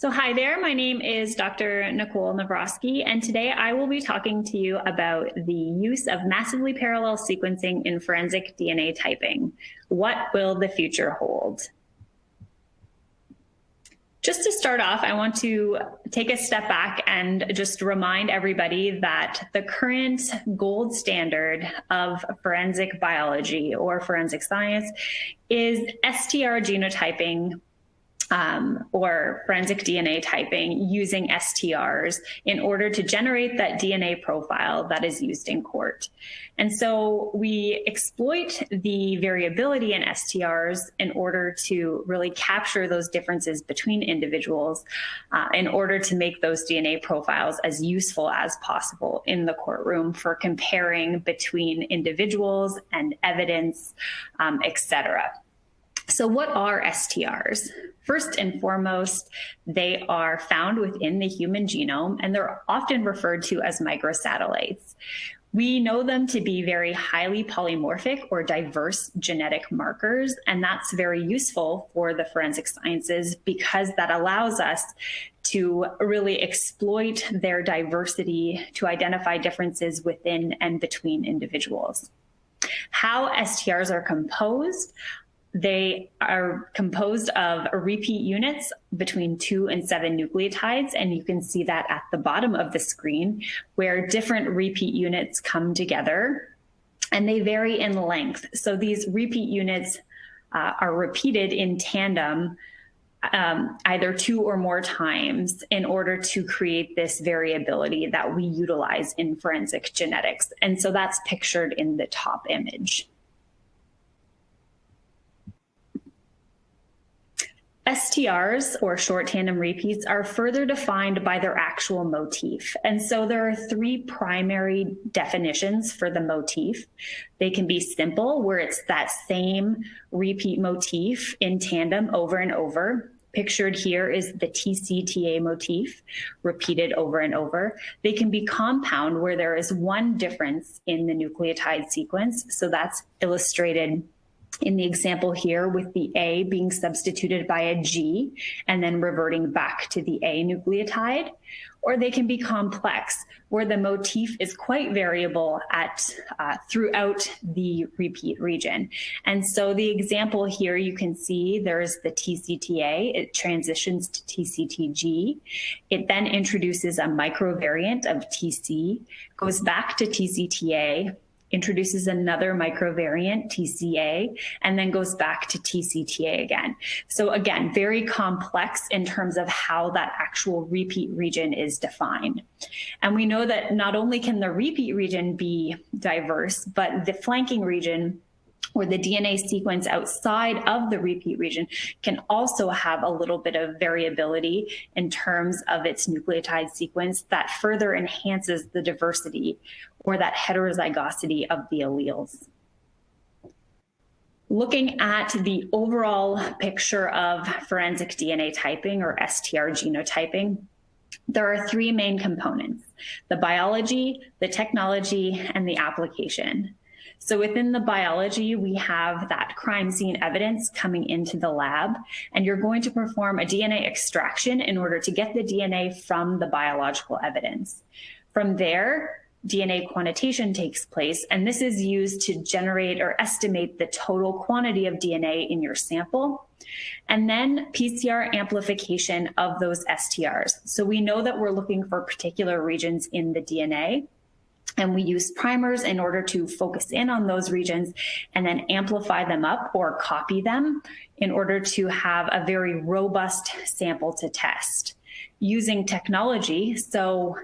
So hi there, my name is Dr. Nicole Novroski, and today I will be talking to you about the use of massively parallel sequencing in forensic DNA typing. What will the future hold? Just to start off, I want to take a step back and just remind everybody that the current gold standard of forensic biology or forensic science is STR genotyping or forensic DNA typing using STRs in order to generate that DNA profile that is used in court. And so we exploit the variability in STRs in order to really capture those differences between individuals in order to make those DNA profiles as useful as possible in the courtroom for comparing between individuals and evidence, etc. So what are STRs? First and foremost, they are found within the human genome, and they're often referred to as microsatellites. We know them to be very highly polymorphic or diverse genetic markers, and that's very useful for the forensic sciences because that allows us to really exploit their diversity to identify differences within and between individuals. How STRs are composed? They are composed of repeat units between 2 and 7 nucleotides, and you can see that at the bottom of the screen, where different repeat units come together, and they vary in length. So these repeat units are repeated in tandem either 2 or more times in order to create this variability that we utilize in forensic genetics. And so that's pictured in the top image. STRs, or short tandem repeats, are further defined by their actual motif. And so there are 3 primary definitions for the motif. They can be simple, where it's that same repeat motif in tandem over and over. Pictured here is the TCTA motif, repeated over and over. They can be compound, where there is one difference in the nucleotide sequence. So that's illustrated in the example here with the A being substituted by a G and then reverting back to the A nucleotide. Or they can be complex, where the motif is quite variable throughout the repeat region. And so the example here, you can see there's the TCTA, it transitions to TCTG. It then introduces a microvariant of TC, goes back to TCTA, introduces another microvariant, TCA, and then goes back to TCTA again. So again, very complex in terms of how that actual repeat region is defined. And we know that not only can the repeat region be diverse, but the flanking region, or the DNA sequence outside of the repeat region, can also have a little bit of variability in terms of its nucleotide sequence that further enhances the diversity or that heterozygosity of the alleles. Looking at the overall picture of forensic DNA typing, or STR genotyping, there are 3 main components: the biology, the technology, and the application. So within the biology, we have that crime scene evidence coming into the lab, and you're going to perform a DNA extraction in order to get the DNA from the biological evidence. From there, DNA quantitation takes place, and this is used to generate or estimate the total quantity of DNA in your sample, and then PCR amplification of those STRs. So we know that we're looking for particular regions in the DNA, and we use primers in order to focus in on those regions and then amplify them up or copy them in order to have a very robust sample to test. Using technology, so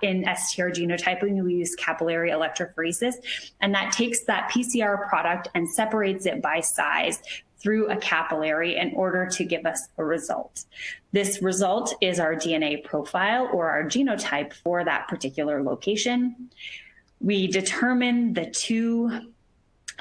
in STR genotyping, we use capillary electrophoresis, and that takes that PCR product and separates it by size through a capillary in order to give us a result. This result is our DNA profile, or our genotype, for that particular location. We determine the 2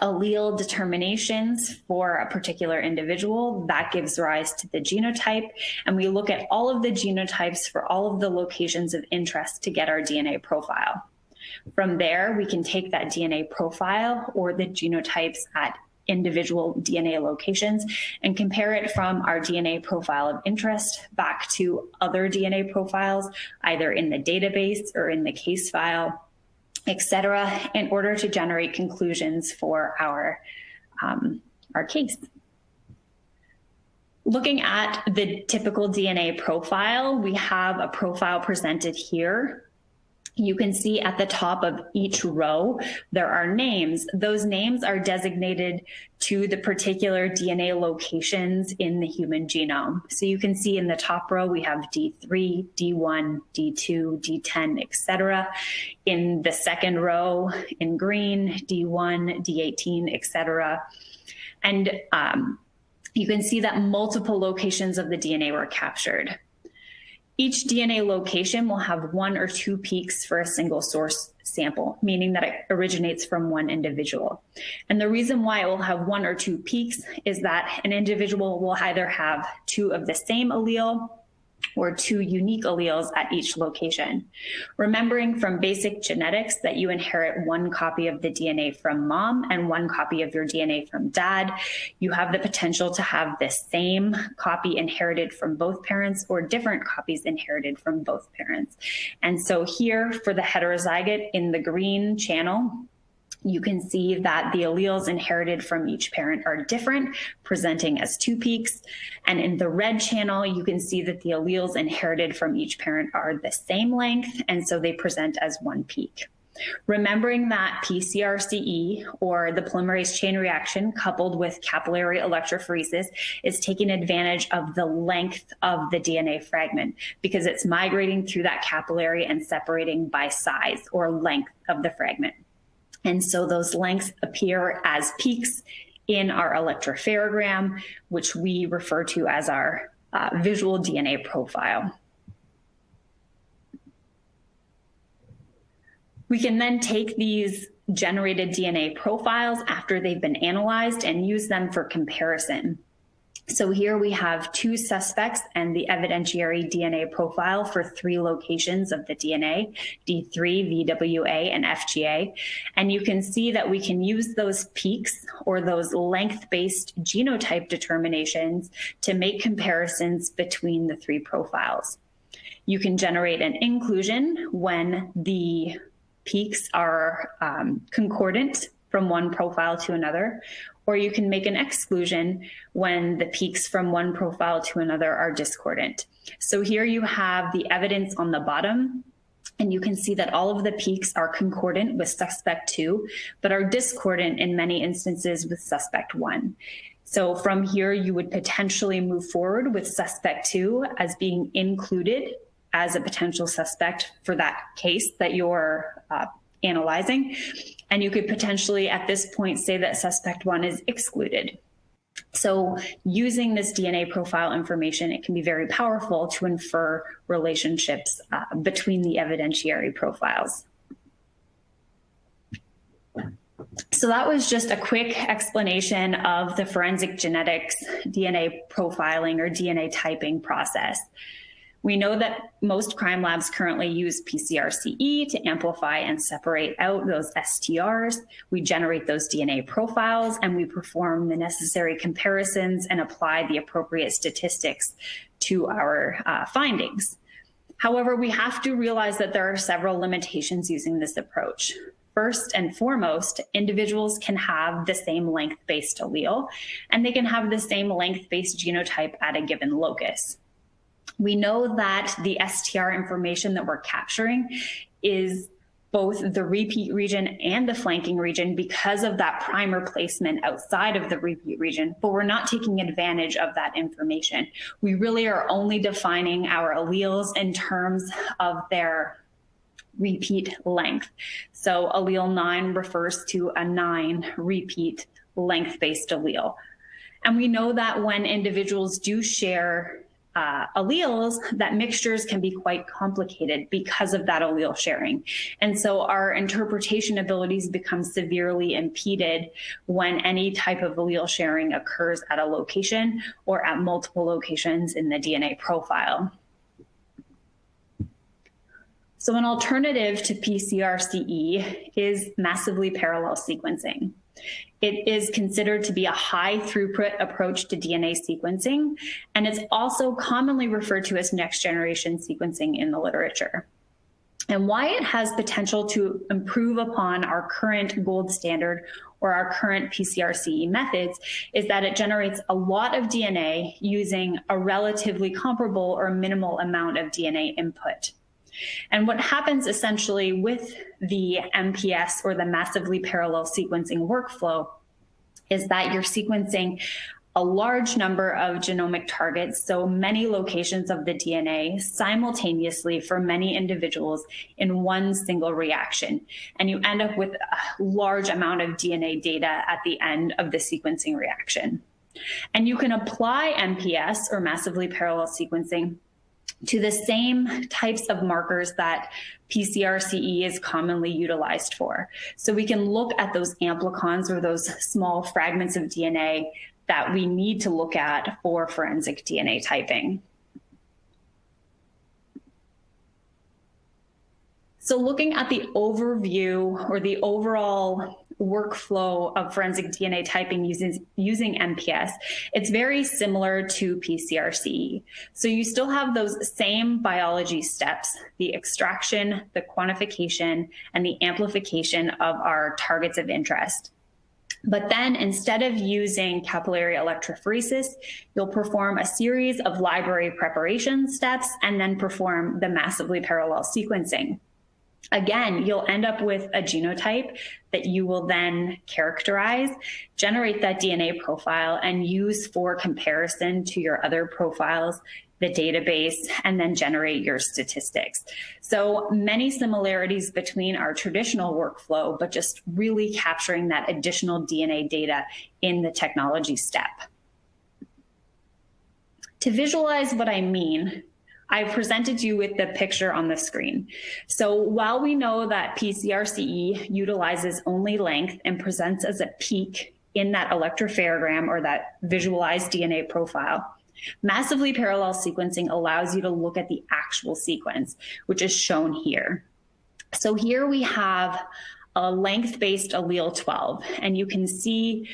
allele determinations for a particular individual. That gives rise to the genotype, and we look at all of the genotypes for all of the locations of interest to get our DNA profile. From there, we can take that DNA profile or the genotypes at individual DNA locations and compare it from our DNA profile of interest back to other DNA profiles, either in the database or in the case file, etc., in order to generate conclusions for our case. Looking at the typical DNA profile, we have a profile presented here. You can see at the top of each row, there are names. Those names are designated to the particular DNA locations in the human genome. So you can see in the top row, we have D3, D1, D2, D10, etc. In the second row, in green, D1, D18, etc. And you can see that multiple locations of the DNA were captured. Each DNA location will have 1 or 2 peaks for a single source sample, meaning that it originates from one individual. And the reason why it will have 1 or 2 peaks is that an individual will either have 2 of the same allele or 2 unique alleles at each location. Remembering from basic genetics that you inherit 1 copy of the DNA from mom and 1 copy of your DNA from dad, you have the potential to have the same copy inherited from both parents or different copies inherited from both parents. And so here for the heterozygote in the green channel, you can see that the alleles inherited from each parent are different, presenting as 2 peaks. And in the red channel, you can see that the alleles inherited from each parent are the same length, and so they present as 1 peak. Remembering that PCR-CE, or the polymerase chain reaction coupled with capillary electrophoresis, is taking advantage of the length of the DNA fragment because it's migrating through that capillary and separating by size or length of the fragment. And so those lengths appear as peaks in our electropherogram, which we refer to as our visual DNA profile. We can then take these generated DNA profiles after they've been analyzed and use them for comparison. So here we have 2 suspects and the evidentiary DNA profile for 3 locations of the DNA, D3, VWA, and FGA. And you can see that we can use those peaks or those length-based genotype determinations to make comparisons between the 3 profiles. You can generate an inclusion when the peaks are concordant from one profile to another, or you can make an exclusion when the peaks from one profile to another are discordant. So here you have the evidence on the bottom, and you can see that all of the peaks are concordant with suspect 2, but are discordant in many instances with suspect 1. So from here, you would potentially move forward with suspect 2 as being included as a potential suspect for that case that you're analyzing. And you could potentially at this point say that suspect 1 is excluded. So using this DNA profile information, it can be very powerful to infer relationships between the evidentiary profiles. So that was just a quick explanation of the forensic genetics DNA profiling or DNA typing process. We know that most crime labs currently use PCR-CE to amplify and separate out those STRs. We generate those DNA profiles and we perform the necessary comparisons and apply the appropriate statistics to our findings. However, we have to realize that there are several limitations using this approach. First and foremost, individuals can have the same length-based allele, and they can have the same length-based genotype at a given locus. We know that the STR information that we're capturing is both the repeat region and the flanking region because of that primer placement outside of the repeat region, but we're not taking advantage of that information. We really are only defining our alleles in terms of their repeat length. So allele 9 refers to a 9 repeat length-based allele. And we know that when individuals do share alleles, that mixtures can be quite complicated because of that allele sharing. And so our interpretation abilities become severely impeded when any type of allele sharing occurs at a location or at multiple locations in the DNA profile. So an alternative to PCR-CE is massively parallel sequencing. It is considered to be a high throughput approach to DNA sequencing, and it's also commonly referred to as next generation sequencing in the literature. And why it has potential to improve upon our current gold standard or our current PCR-CE methods is that it generates a lot of DNA using a relatively comparable or minimal amount of DNA input. And what happens essentially with the MPS, or the massively parallel sequencing workflow, is that you're sequencing a large number of genomic targets, so many locations of the DNA simultaneously for many individuals in one single reaction. And you end up with a large amount of DNA data at the end of the sequencing reaction. And you can apply MPS, or massively parallel sequencing, to the same types of markers that PCR-CE is commonly utilized for. So we can look at those amplicons, or those small fragments of DNA that we need to look at for forensic DNA typing. So looking at the overview, or the overall workflow of forensic DNA typing using MPS, it's very similar to PCR-CE. So you still have those same biology steps: the extraction, the quantification, and the amplification of our targets of interest. But then, instead of using capillary electrophoresis, you'll perform a series of library preparation steps and then perform the massively parallel sequencing. Again, you'll end up with a genotype that you will then characterize, generate that DNA profile, and use for comparison to your other profiles, the database, and then generate your statistics. So many similarities between our traditional workflow, but just really capturing that additional DNA data in the technology step. To visualize what I mean, I presented you with the picture on the screen. So while we know that PCR-CE utilizes only length and presents as a peak in that electropherogram, or that visualized DNA profile, massively parallel sequencing allows you to look at the actual sequence, which is shown here. So here we have a length-based allele 12, and you can see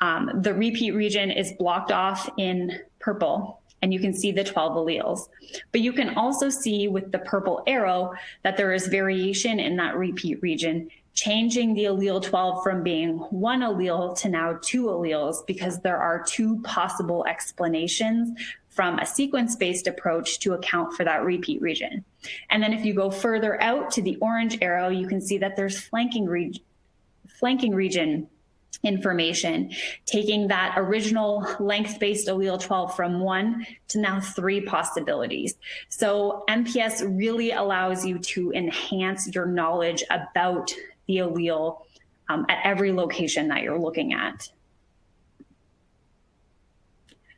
the repeat region is blocked off in purple, and you can see the 12 alleles. But you can also see with the purple arrow that there is variation in that repeat region, changing the allele 12 from being one allele to now two alleles, because there are two possible explanations from a sequence-based approach to account for that repeat region. And then if you go further out to the orange arrow, you can see that there's flanking region information, taking that original length-based allele 12 from one to now three possibilities. So MPS really allows you to enhance your knowledge about the allele at every location that you're looking at.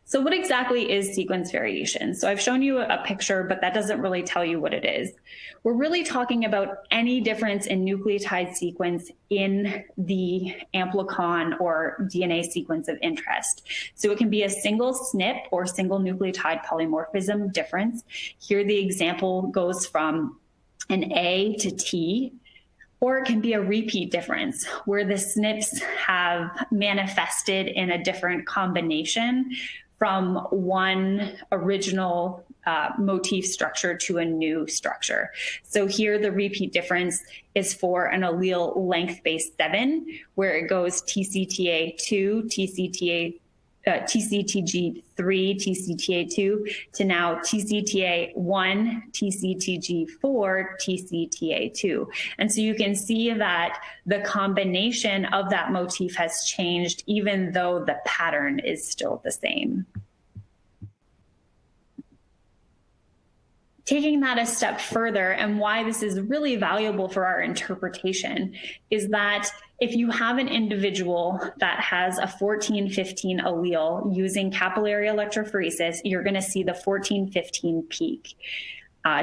So what exactly is sequence variation? So I've shown you a picture, but that doesn't really tell you what it is. We're really talking about any difference in nucleotide sequence in the amplicon or DNA sequence of interest. So it can be a single SNP or single nucleotide polymorphism difference. Here the example goes from an A to T, or it can be a repeat difference where the SNPs have manifested in a different combination from one original motif structure to a new structure. So here the repeat difference is for an allele length-based 7, where it goes TCTA2, TCTG3, TCTA2 to now TCTA1, TCTG4, TCTA2. And so you can see that the combination of that motif has changed, even though the pattern is still the same. Taking that a step further, and why this is really valuable for our interpretation, is that if you have an individual that has a 14-15 allele using capillary electrophoresis, you're going to see the 14-15 peak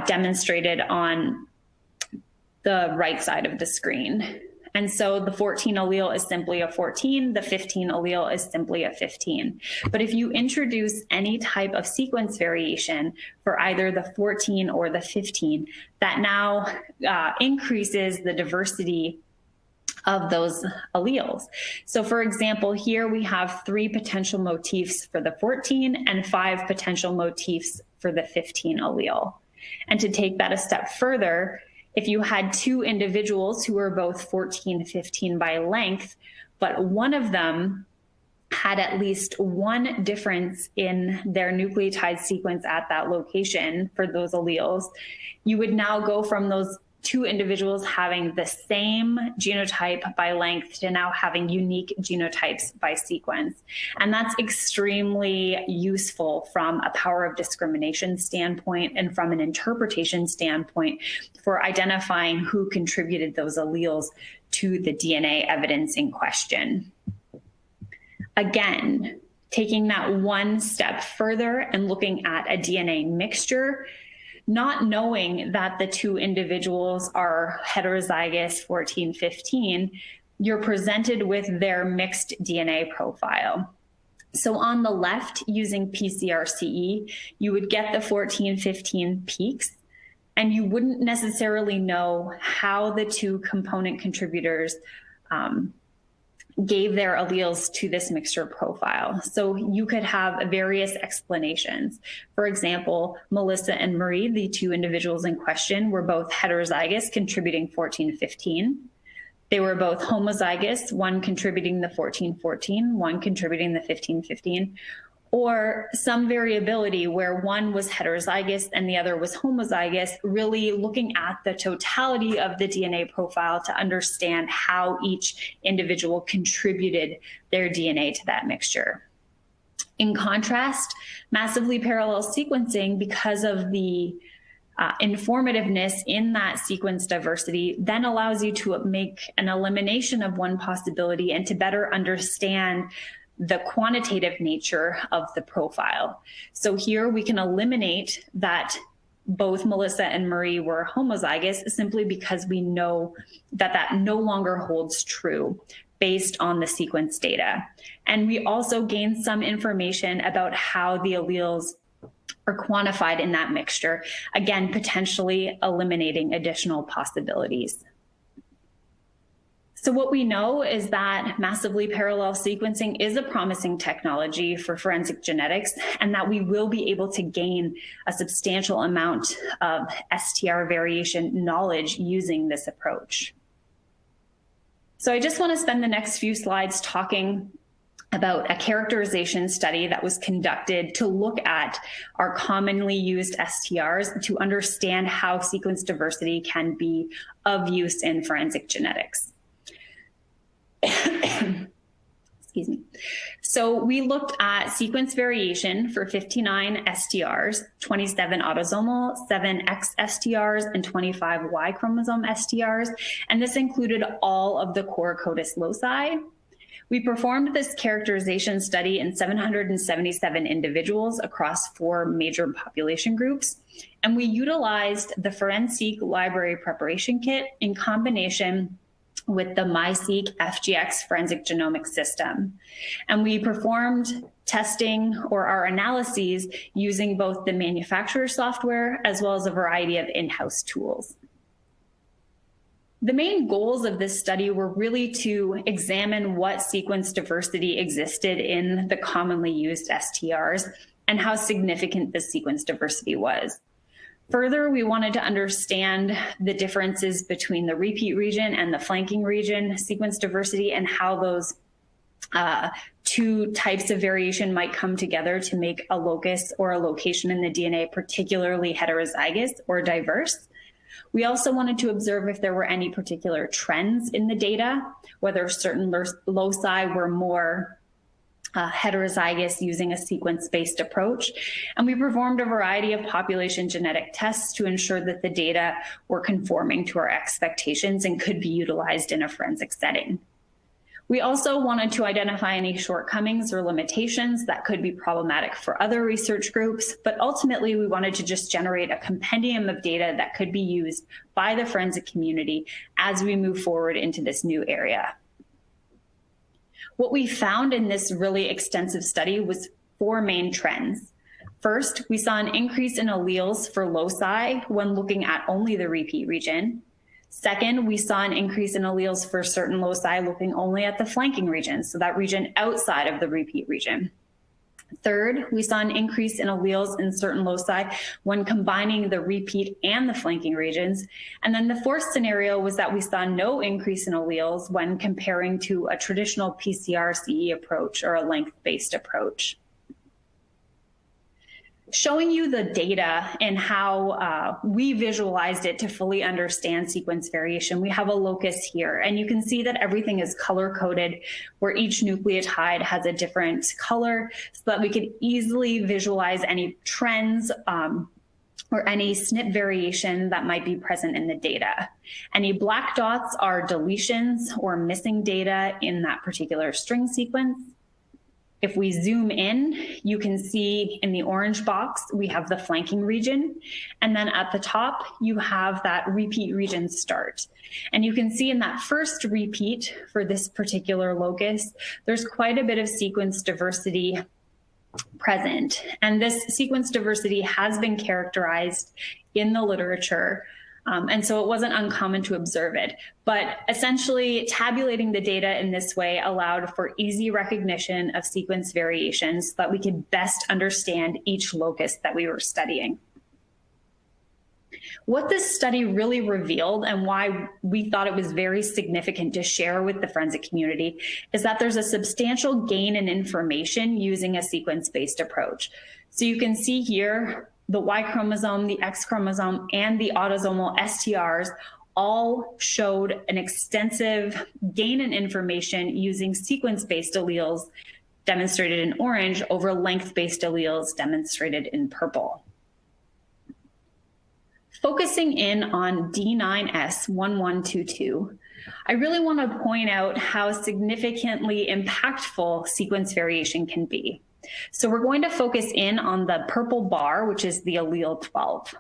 demonstrated on the right side of the screen. And so the 14 allele is simply a 14, the 15 allele is simply a 15. But if you introduce any type of sequence variation for either the 14 or the 15, that now increases the diversity of those alleles. So for example, here we have 3 potential motifs for the 14 and 5 potential motifs for the 15 allele. And to take that a step further, if you had 2 individuals who were both 14-15 by length, but one of them had at least one difference in their nucleotide sequence at that location for those alleles, you would now go from those 2 individuals having the same genotype by length to now having unique genotypes by sequence. And that's extremely useful from a power of discrimination standpoint and from an interpretation standpoint for identifying who contributed those alleles to the DNA evidence in question. Again, taking that one step further and looking at a DNA mixture, not knowing that the 2 individuals are heterozygous 14-15, you're presented with their mixed DNA profile. So on the left, using PCR-CE, you would get the 14-15 peaks, and you wouldn't necessarily know how the 2 component contributors gave their alleles to this mixture profile. So you could have various explanations. For example, Melissa and Marie, the 2 individuals in question, were both heterozygous, contributing 14-15. They were both homozygous, one contributing the 14-14, one contributing the 15-15, or some variability where one was heterozygous and the other was homozygous, really looking at the totality of the DNA profile to understand how each individual contributed their DNA to that mixture. In contrast, massively parallel sequencing, because of the informativeness in that sequence diversity, then allows you to make an elimination of one possibility and to better understand the quantitative nature of the profile. So here we can eliminate that both Melissa and Marie were homozygous simply because we know that that no longer holds true based on the sequence data. And we also gain some information about how the alleles are quantified in that mixture, again, potentially eliminating additional possibilities. So what we know is that massively parallel sequencing is a promising technology for forensic genetics, and that we will be able to gain a substantial amount of STR variation knowledge using this approach. So I just want to spend the next few slides talking about a characterization study that was conducted to look at our commonly used STRs to understand how sequence diversity can be of use in forensic genetics. Excuse me. So we looked at sequence variation for 59 STRs, 27 autosomal, 7 X STRs, and 25 Y chromosome STRs. And this included all of the core CODIS loci. We performed this characterization study in 777 individuals across 4 major population groups. And we utilized the Forensic Library Preparation Kit in combination with the MySeq FGX forensic genomic system. And we performed testing or our analyses using both the manufacturer software as well as a variety of in-house tools. The main goals of this study were really to examine what sequence diversity existed in the commonly used STRs and how significant this sequence diversity was. Further, we wanted to understand the differences between the repeat region and the flanking region sequence diversity and how those 2 types of variation might come together to make a locus or a location in the DNA particularly heterozygous or diverse. We also wanted to observe if there were any particular trends in the data, whether certain loci were more heterozygous using a sequence-based approach. And we performed a variety of population genetic tests to ensure that the data were conforming to our expectations and could be utilized in a forensic setting. We also wanted to identify any shortcomings or limitations that could be problematic for other research groups, but ultimately we wanted to just generate a compendium of data that could be used by the forensic community as we move forward into this new area. What we found in this really extensive study was 4 main trends. First, we saw an increase in alleles for loci when looking at only the repeat region. Second, we saw an increase in alleles for certain loci looking only at the flanking region, so that region outside of the repeat region. Third, we saw an increase in alleles in certain loci when combining the repeat and the flanking regions. And then the fourth scenario was that we saw no increase in alleles when comparing to a traditional PCR-CE approach or a length-based approach. Showing you the data and how we visualized it to fully understand sequence variation, we have a locus here, and you can see that everything is color-coded, where each nucleotide has a different color, so that we could easily visualize any trends or any SNP variation that might be present in the data. Any black dots are deletions or missing data in that particular string sequence. If we zoom in, you can see in the orange box, we have the flanking region. And then at the top, you have that repeat region start. And you can see in that first repeat for this particular locus, there's quite a bit of sequence diversity present. And this sequence diversity has been characterized in the literature. And so it wasn't uncommon to observe it. But essentially, tabulating the data in this way allowed for easy recognition of sequence variations so that we could best understand each locus that we were studying. What this study really revealed, and why we thought it was very significant to share with the forensic community, is that there's a substantial gain in information using a sequence-based approach. So you can see here, the Y chromosome, the X chromosome, and the autosomal STRs all showed an extensive gain in information using sequence-based alleles demonstrated in orange over length-based alleles demonstrated in purple. Focusing in on D9S1122, I really want to point out how significantly impactful sequence variation can be. So we're going to focus in on the purple bar, which is the allele 12.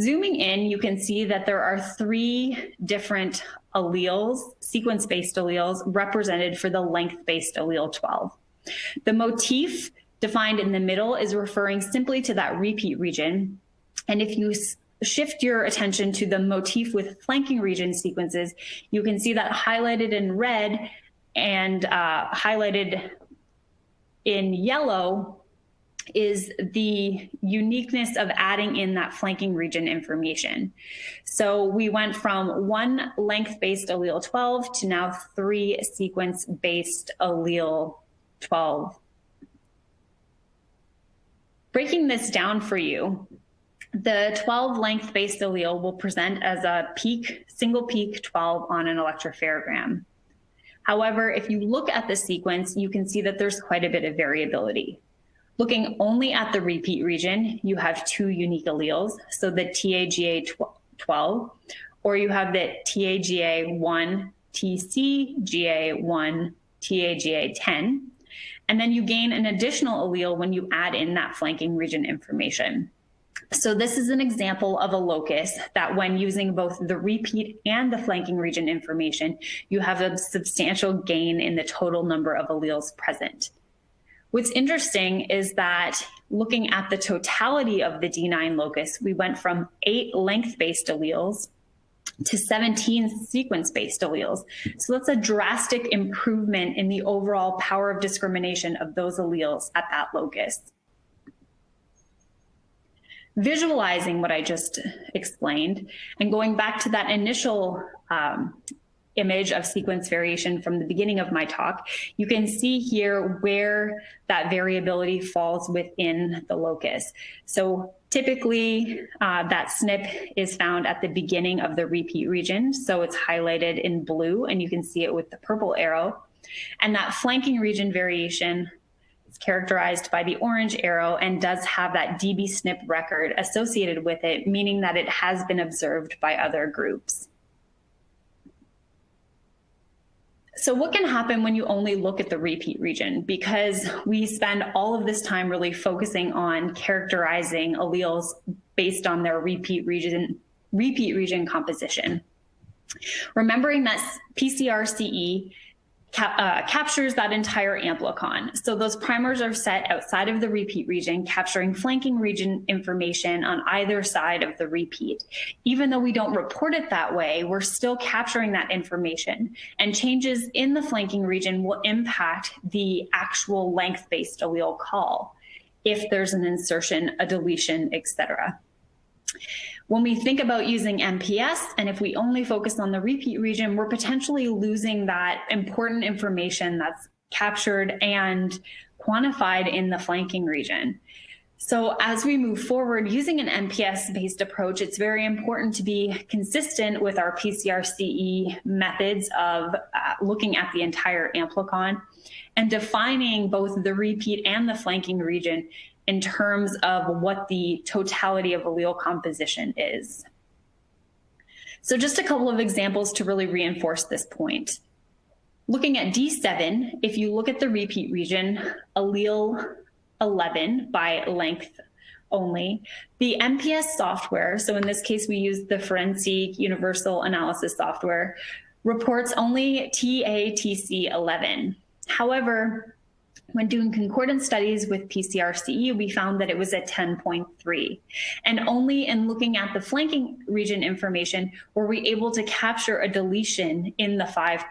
Zooming in, you can see that there are 3 different alleles, sequence-based alleles, represented for the length-based allele 12. The motif defined in the middle is referring simply to that repeat region. And if you shift your attention to the motif with flanking region sequences, you can see that highlighted in red and highlighted in yellow is the uniqueness of adding in that flanking region information. So we went from 1 length-based allele 12 to now 3 sequence-based allele 12. Breaking this down for you, the 12 length-based allele will present as a peak, single peak 12 on an electropherogram. However, if you look at the sequence, you can see that there's quite a bit of variability. Looking only at the repeat region, you have 2 unique alleles, so the TAGA12, or you have the TAGA1, TCGA1, TAGA10, and then you gain an additional allele when you add in that flanking region information. So this is an example of a locus that when using both the repeat and the flanking region information, you have a substantial gain in the total number of alleles present. What's interesting is that looking at the totality of the D9 locus, we went from 8 length-based alleles to 17 sequence-based alleles. So that's a drastic improvement in the overall power of discrimination of those alleles at that locus. Visualizing what I just explained and going back to that initial image of sequence variation from the beginning of my talk, you can see here where that variability falls within the locus. So typically that SNP is found at the beginning of the repeat region. So it's highlighted in blue and you can see it with the purple arrow. And that flanking region variation is characterized by the orange arrow and does have that dbSNP record associated with it, meaning that it has been observed by other groups. So what can happen when you only look at the repeat region? Because we spend all of this time really focusing on characterizing alleles based on their repeat region composition. Remembering that PCR-CE captures that entire amplicon. So those primers are set outside of the repeat region, capturing flanking region information on either side of the repeat. Even though we don't report it that way, we're still capturing that information, and changes in the flanking region will impact the actual length-based allele call if there's an insertion, a deletion, etc. When we think about using MPS, and if we only focus on the repeat region, we're potentially losing that important information that's captured and quantified in the flanking region. So as we move forward using an MPS-based approach, it's very important to be consistent with our PCR-CE methods of looking at the entire amplicon and defining both the repeat and the flanking region in terms of what the totality of allele composition is. So just a couple of examples to really reinforce this point. Looking at D7, if you look at the repeat region, allele 11 by length only, the MPS software, so in this case we use the Forensic Universal Analysis software, reports only TATC 11. However, when doing concordance studies with PCR-CE, we found that it was at 10.3. And only in looking at the flanking region information were we able to capture a deletion in the 5'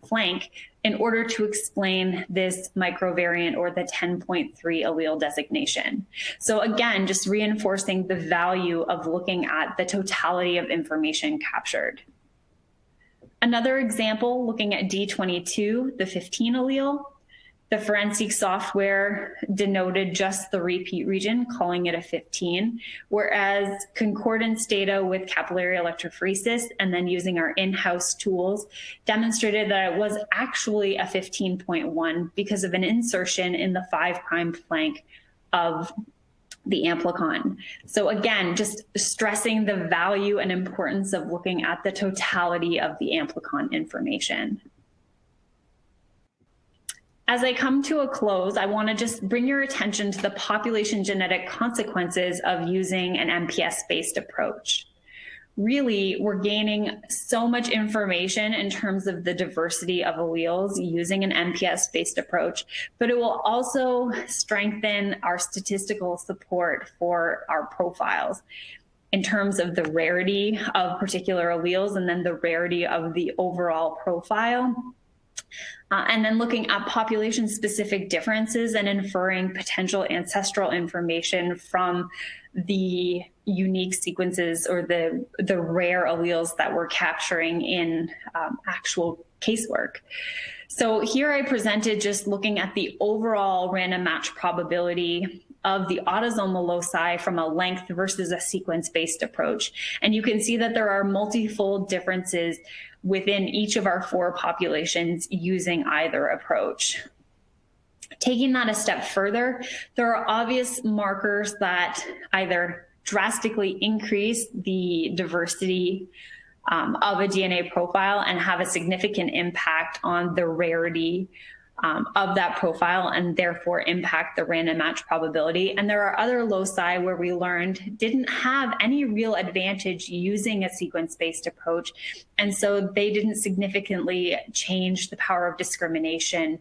flank in order to explain this microvariant or the 10.3 allele designation. So again, just reinforcing the value of looking at the totality of information captured. Another example, looking at D22, the 15 allele, the forensic software denoted just the repeat region, calling it a 15, whereas concordance data with capillary electrophoresis and then using our in-house tools demonstrated that it was actually a 15.1 because of an insertion in the 5' flank of the amplicon. So again, just stressing the value and importance of looking at the totality of the amplicon information. As I come to a close, I want to just bring your attention to the population genetic consequences of using an MPS-based approach. Really, we're gaining so much information in terms of the diversity of alleles using an MPS-based approach, but it will also strengthen our statistical support for our profiles in terms of the rarity of particular alleles and then the rarity of the overall profile. And then looking at population-specific differences and inferring potential ancestral information from the unique sequences or the rare alleles that we're capturing in actual casework. So here I presented just looking at the overall random match probability of the autosomal loci from a length versus a sequence-based approach. And you can see that there are multifold differences within each of our 4 populations using either approach. Taking that a step further, there are obvious markers that either drastically increase the diversity of a DNA profile and have a significant impact on the rarity of that profile and therefore impact the random match probability. And there are other loci where we learned didn't have any real advantage using a sequence-based approach. And so they didn't significantly change the power of discrimination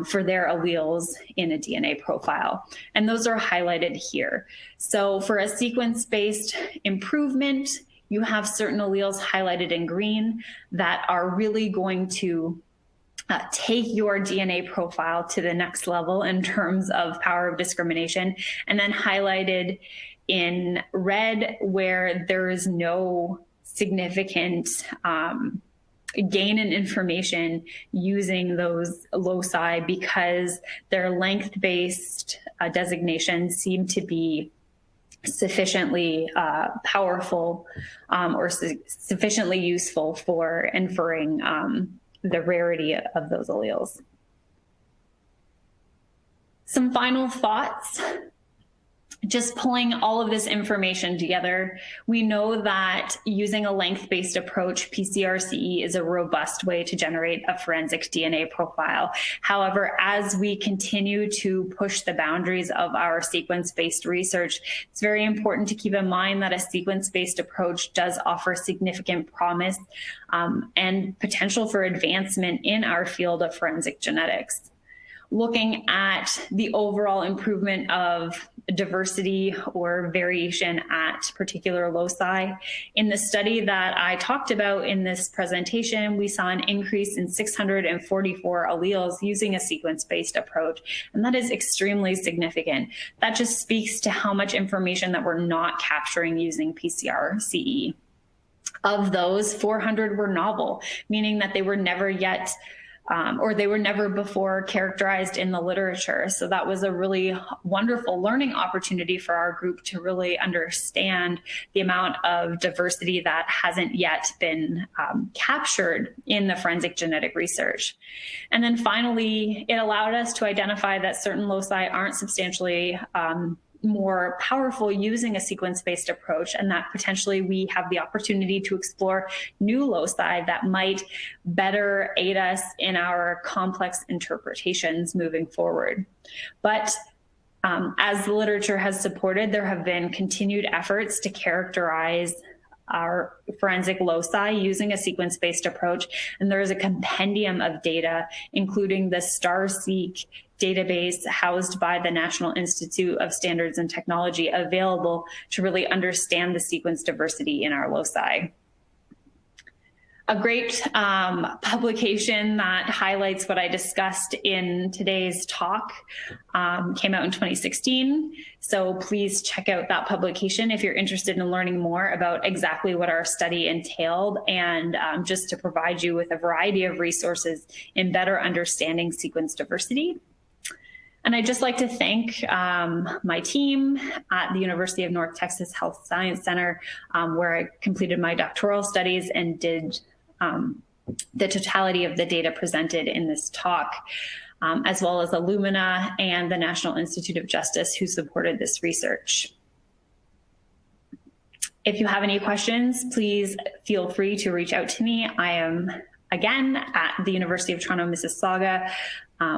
for their alleles in a DNA profile. And those are highlighted here. So for a sequence-based improvement, you have certain alleles highlighted in green that are really going to take your DNA profile to the next level in terms of power of discrimination, and then highlighted in red where there is no significant gain in information using those loci because their length-based designations seem to be sufficiently powerful or sufficiently useful for inferring the rarity of those alleles. Some final thoughts. just pulling all of this information together, we know that using a length-based approach, PCR-CE is a robust way to generate a forensic DNA profile. However, as we continue to push the boundaries of our sequence-based research, it's very important to keep in mind that a sequence-based approach does offer significant promise and potential for advancement in our field of forensic genetics. Looking at the overall improvement of diversity or variation at particular loci. In the study that I talked about in this presentation, we saw an increase in 644 alleles using a sequence-based approach, and that is extremely significant. That just speaks to how much information that we're not capturing using PCR-CE. Of those, 400 were novel, meaning that they were never yet or they were never before characterized in the literature. So that was a really wonderful learning opportunity for our group to really understand the amount of diversity that hasn't yet been captured in the forensic genetic research. And then finally, it allowed us to identify that certain loci aren't substantially more powerful using a sequence-based approach, and that potentially we have the opportunity to explore new loci that might better aid us in our complex interpretations moving forward. But as the literature has supported, there have been continued efforts to characterize our forensic loci using a sequence-based approach, and there is a compendium of data, including the STAR-Seq database housed by the National Institute of Standards and Technology, available to really understand the sequence diversity in our loci. A great publication that highlights what I discussed in today's talk came out in 2016. So please check out that publication if you're interested in learning more about exactly what our study entailed, and just to provide you with a variety of resources in better understanding sequence diversity. And I'd just like to thank my team at the University of North Texas Health Science Center, where I completed my doctoral studies and did the totality of the data presented in this talk, as well as Illumina and the National Institute of Justice, who supported this research. If you have any questions, please feel free to reach out to me. I am, again, at the University of Toronto, Mississauga,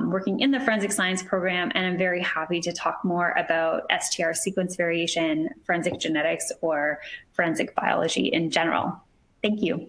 working in the forensic science program, and I'm very happy to talk more about STR sequence variation, forensic genetics, or forensic biology in general. Thank you.